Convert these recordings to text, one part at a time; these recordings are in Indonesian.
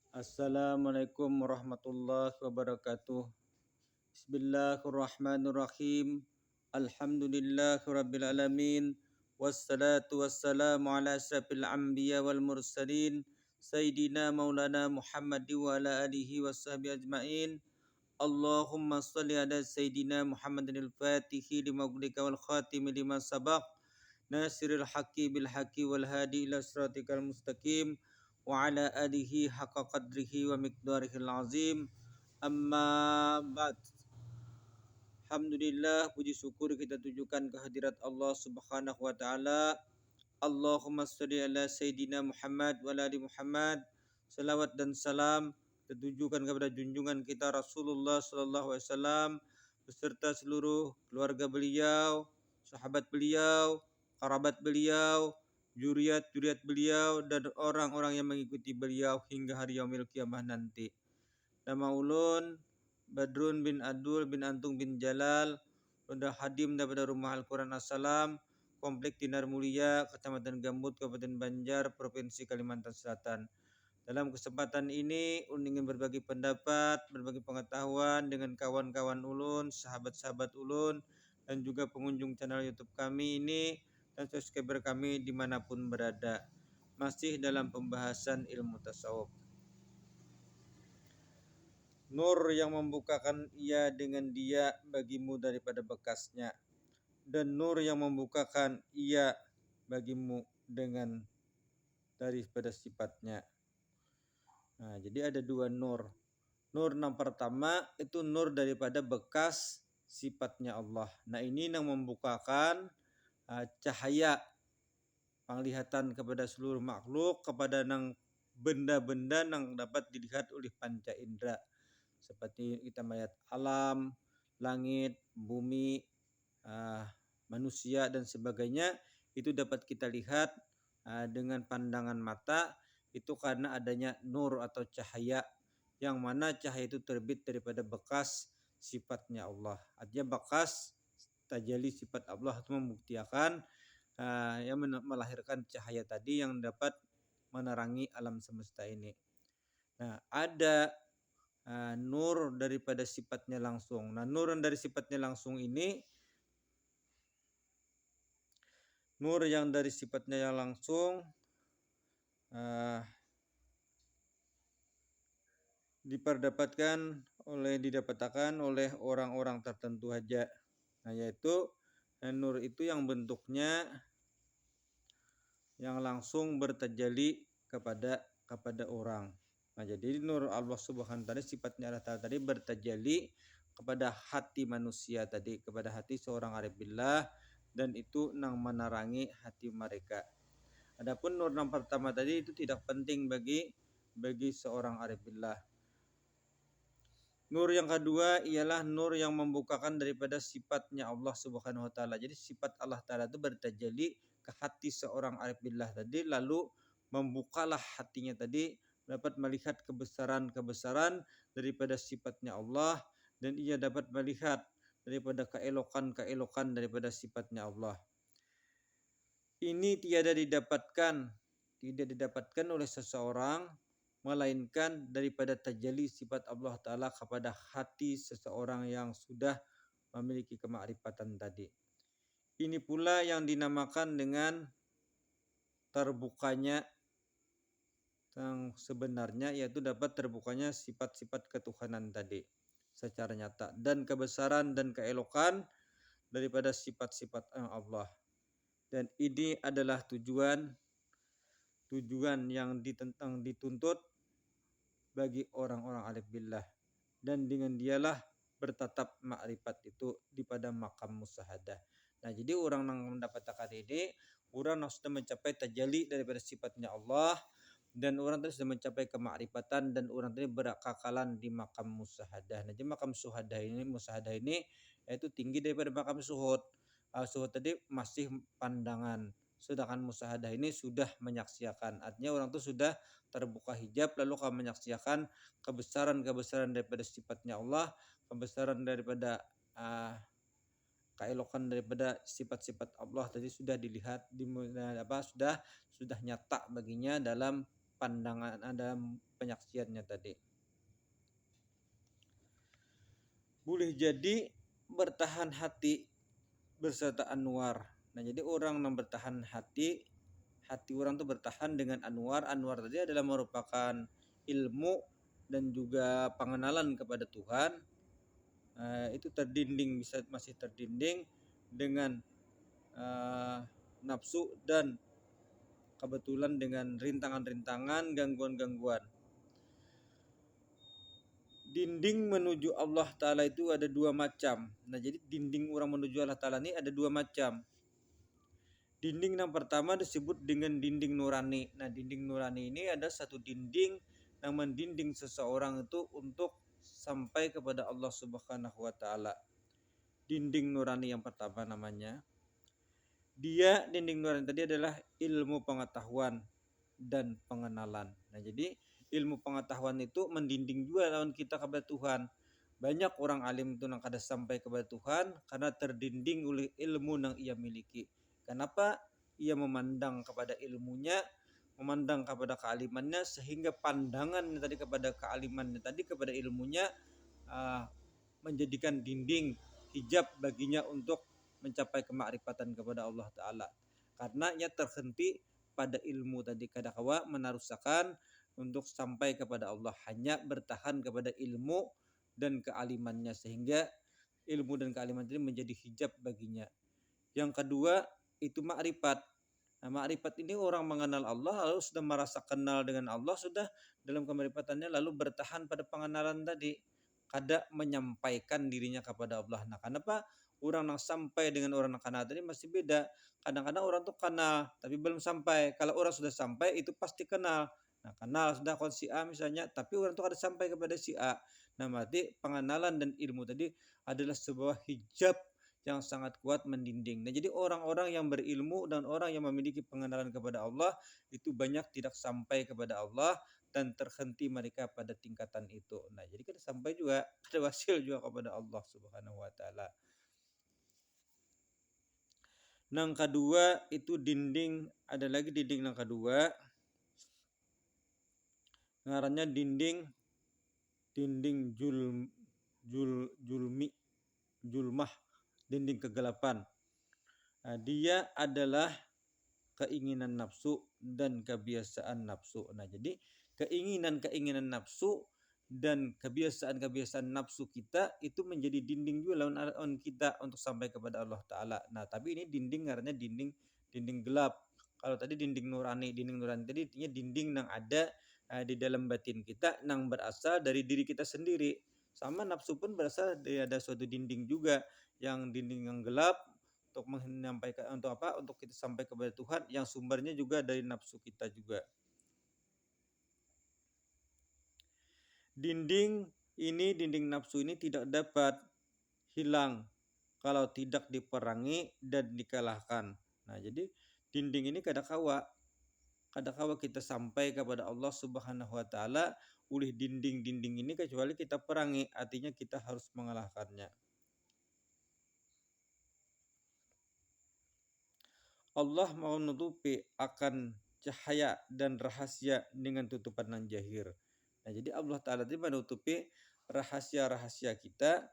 Assalamualaikum warahmatullahi wabarakatuh. Bismillahirrahmanirrahim. Alhamdulillahirabbil alamin. Wassalatu wassalamu ala asyrafil anbiya wal mursalin Sayyidina Maulana Muhammad wa ala alihi washabihi ajmain. Allahumma salli ala Sayyidina Muhammadin al-Fatihi lima ughlika wal khatimi lima sabaq Nasiril haqqi bil haqqi wal hadi ila siratikal mustaqim wa ala alihi haqqa qadrihi wa miqdarihil azim. Amma ba'd. Alhamdulillah, puji syukur kita tujukan kehadirat Allah Subhanahu wa taala. Allahumma shalli ala Sayyidina Muhammad wa ala ali Muhammad. Salawat dan salam tertujukan kepada junjungan kita Rasulullah sallallahu alaihi wasallam beserta seluruh keluarga beliau, sahabat beliau, kerabat beliau, juriat-juriat beliau dan orang-orang yang mengikuti beliau hingga hari yaumil kiamah nanti. Nama ulun Badrun bin Adul bin Antung bin Jalal, udah hadim daripada Rumah Al-Quran Assalam, Komplek Dinar Mulia, Kecamatan Gambut, Kabupaten Banjar, Provinsi Kalimantan Selatan. Dalam kesempatan ini, ulun ingin berbagi pendapat, berbagi pengetahuan dengan kawan-kawan ulun, sahabat-sahabat ulun, dan juga pengunjung channel YouTube kami ini, dan subscriber kami dimanapun berada. Masih dalam pembahasan ilmu tasawuf. Nur yang membukakan ia dengan dia bagimu daripada bekasnya, dan nur yang membukakan ia bagimu dengan daripada sifatnya. Nah, jadi ada dua nur. Nur yang pertama itu nur daripada bekas sifatnya Allah. Nah, ini yang membukakan cahaya penglihatan kepada seluruh makhluk, kepada nang benda-benda yang dapat dilihat oleh panca indera. Seperti kita melihat alam, langit, bumi, manusia dan sebagainya, itu dapat kita lihat dengan pandangan mata, itu karena adanya nur atau cahaya, yang mana cahaya itu terbit daripada bekas sifatnya Allah. Artinya bekas tajalli sifat Allah itu membuktikan yang melahirkan cahaya tadi yang dapat menerangi alam semesta ini. Nah, ada nur daripada sifatnya langsung. Nah, nur dari sifatnya langsung ini, nur yang dari sifatnya yang langsung didapatkan oleh orang-orang tertentu aja. Nah, yaitu nur itu yang bentuknya yang langsung bertajalli kepada orang. Nah, jadi nur Allah Subhanahu wa taala sifatnya Allah Ta'ala tadi bertajalli kepada hati manusia tadi, kepada hati seorang arif billah, dan itu nang menerangi hati mereka. Adapun nur yang pertama tadi itu tidak penting bagi seorang arif billah. Nur yang kedua ialah nur yang membukakan daripada sifatnya Allah Subhanahu wa taala. Jadi sifat Allah Ta'ala itu bertajalli ke hati seorang arif billah tadi, lalu membukalah hatinya tadi dapat melihat kebesaran-kebesaran daripada sifatnya Allah, dan ia dapat melihat daripada keelokan-keelokan daripada sifatnya Allah. Ini tidak didapatkan oleh seseorang, melainkan daripada tajalli sifat Allah Ta'ala kepada hati seseorang yang sudah memiliki kemakrifatan tadi. Ini pula yang dinamakan dengan terbukanya yang sebenarnya, yaitu dapat terbukanya sifat-sifat ketuhanan tadi secara nyata, dan kebesaran dan keelokan daripada sifat-sifat Allah. Dan ini adalah tujuan yang dituntut bagi orang-orang alif billah, dan dengan dialah bertatap makrifat itu di pada makam musyahadah. Nah, jadi orang yang mendapatkan ini, orang yang sudah mencapai tajalli daripada sifatnya Allah, dan orang tadi sudah mencapai kemakrifatan, dan orang tadi berkakalan di makam musyahadah. Nah, jadi makam musyahadah ini yaitu tinggi daripada makam suhud. Suhud tadi masih pandangan, sedangkan musyahadah ini sudah menyaksikan. Artinya orang itu sudah terbuka hijab, lalu kamu menyaksikan kebesaran-kebesaran daripada sifatnya Allah, kebesaran daripada keelokan daripada sifat-sifat Allah tadi sudah dilihat sudah nyata baginya dalam pandangan, dalam penyaksiannya tadi. Boleh jadi bertahan hati berserta anwar. Nah, jadi orang yang bertahan hati orang tuh bertahan dengan anwar. Anwar tadi adalah merupakan ilmu dan juga pengenalan kepada Tuhan. Itu terdinding, masih terdinding dengan nafsu dan kebetulan dengan rintangan-rintangan, gangguan-gangguan. Dinding menuju Allah Ta'ala itu ada dua macam. Nah, jadi dinding orang menuju Allah Ta'ala ini ada dua macam. Dinding yang pertama disebut dengan dinding nurani. Nah, dinding nurani ini ada satu dinding yang mendinding seseorang itu untuk sampai kepada Allah Subhanahu wa Ta'ala. Dinding nurani yang pertama namanya. Dia dinding nurani tadi adalah ilmu pengetahuan dan pengenalan. Nah, jadi ilmu pengetahuan itu mendinding juga lawan kita kepada Tuhan. Banyak orang alim itu yang kada sampai kepada Tuhan karena terdinding oleh ilmu yang ia miliki. Kenapa? Ia memandang kepada ilmunya, memandang kepada kealimannya, sehingga pandangan tadi kepada kealimannya tadi, kepada ilmunya menjadikan dinding hijab baginya untuk mencapai kemakrifatan kepada Allah Ta'ala. Karena ia terhenti pada ilmu tadi, kadakawa menarusakan untuk sampai kepada Allah, hanya bertahan kepada ilmu dan kealimannya, sehingga ilmu dan kealiman ini menjadi hijab baginya. Yang kedua itu makrifat. Nah, makrifat ini orang mengenal Allah, lalu sudah merasa kenal dengan Allah, sudah dalam kemarifatannya, lalu bertahan pada pengenalan tadi, kada menyampaikan dirinya kepada Allah. Nah, kenapa orang yang sampai dengan orang yang kenal tadi masih beda? Kadang-kadang orang tuh kenal tapi belum sampai. Kalau orang sudah sampai itu pasti kenal. Nah, kenal sudah kon si A misalnya, tapi orang tuh ada sampai kepada si A. Nah, berarti pengenalan dan ilmu tadi adalah sebuah hijab yang sangat kuat mendinding. Nah, jadi orang-orang yang berilmu dan orang yang memiliki pengenalan kepada Allah itu banyak tidak sampai kepada Allah dan terhenti mereka pada tingkatan itu. Nah, jadi kita sampai juga, ada wasil juga kepada Allah Subhanahu wa Ta'ala. Yang kedua itu dinding, ada lagi dinding yang kedua, ngarannya dinding julmah, dinding kegelapan. Nah, dia adalah keinginan nafsu dan kebiasaan nafsu. Nah, jadi keinginan nafsu dan kebiasaan nafsu kita itu menjadi dinding juga lawan kita untuk sampai kepada Allah Ta'ala. Nah, tapi ini dinding karena dinding gelap. Kalau tadi dinding nurani tadi artinya dinding yang ada di dalam batin kita, yang berasal dari diri kita sendiri. Sama nafsu pun berasal dari ada suatu dinding juga, yang dinding yang gelap untuk menyampaikan untuk kita sampai kepada Tuhan, yang sumbernya juga dari nafsu kita juga. Dinding nafsu ini tidak dapat hilang kalau tidak diperangi dan dikalahkan. Nah, jadi dinding ini kadakawa kita sampai kepada Allah Subhanahu wa Ta'ala oleh dinding ini, kecuali kita perangi, artinya kita harus mengalahkannya. Allah mau menutupi akan cahaya dan rahasia dengan tutupan nan jahir. Nah, jadi Allah Ta'ala itu menutupi rahasia-rahasia kita,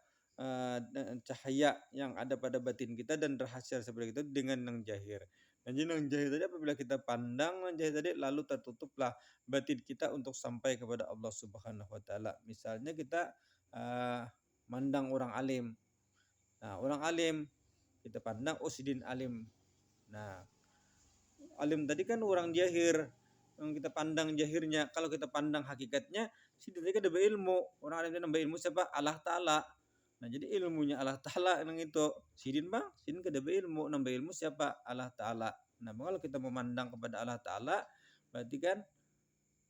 cahaya yang ada pada batin kita dan rahasia seperti itu dengan yang jahir. Dan yang jahir tadi apabila kita pandang yang jahir tadi, lalu tertutuplah batin kita untuk sampai kepada Allah Subhanahu wa Ta'ala. Misalnya kita mandang orang alim. Nah, orang alim kita pandang sidin alim. Nah, alim tadi kan orang jahir, yang kita pandang jahirnya. Kalau kita pandang hakikatnya, sidin tadi kan ada ilmu. Orang alim itu nambah ilmu siapa? Allah Ta'ala. Nah, jadi ilmunya Allah Ta'ala yang itu. Sidin kada ilmu, nambah ilmu siapa? Allah Ta'ala. Nah, kalau kita memandang kepada Allah Ta'ala, berarti kan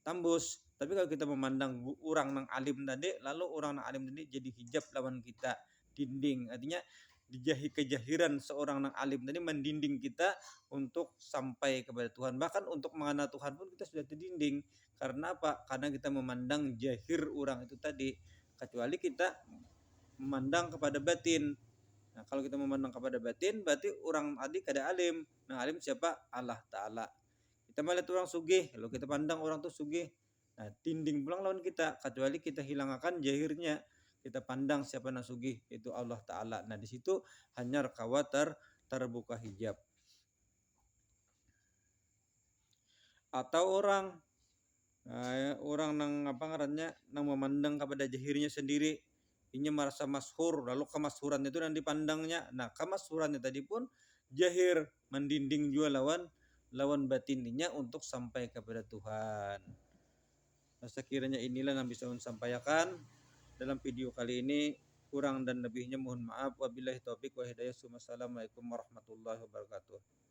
tembus. Tapi kalau kita memandang orang yang alim tadi, lalu orang yang alim tadi jadi hijab lawan kita, dinding. Artinya kejahiran seorang yang alim tadi mendinding kita untuk sampai kepada Tuhan. Bahkan untuk mengenal Tuhan pun kita sudah terdinding. Karena apa? Karena kita memandang jahir orang itu tadi. Kecuali kita memandang kepada batin. Nah, kalau kita memandang kepada batin, berarti orang tadi kada alim. Nah, alim siapa? Allah Ta'ala. Kita melihat orang sugih, lalu kita pandang orang tuh sugih. Nah, tinding pulang lawan kita, kecuali kita hilangkan jahirnya. Kita pandang siapa yang sugih, itu Allah Ta'ala. Nah, di situ hanya kawat terbuka hijab. Atau orang nang apa ngarannya nang memandang kepada jahirnya sendiri, ini merasa masyhur, lalu kemasyhuran itu yang dipandangnya. Nah, kemasyhurannya tadi pun jahir mendinding juga lawan batinnya untuk sampai kepada Tuhan. Nah, sekiranya inilah yang bisa saya sampaikan dalam video kali ini. Kurang dan lebihnya mohon maaf. Wabillahi taufik wa hidayah. Wassalamualaikum warahmatullahi wabarakatuh.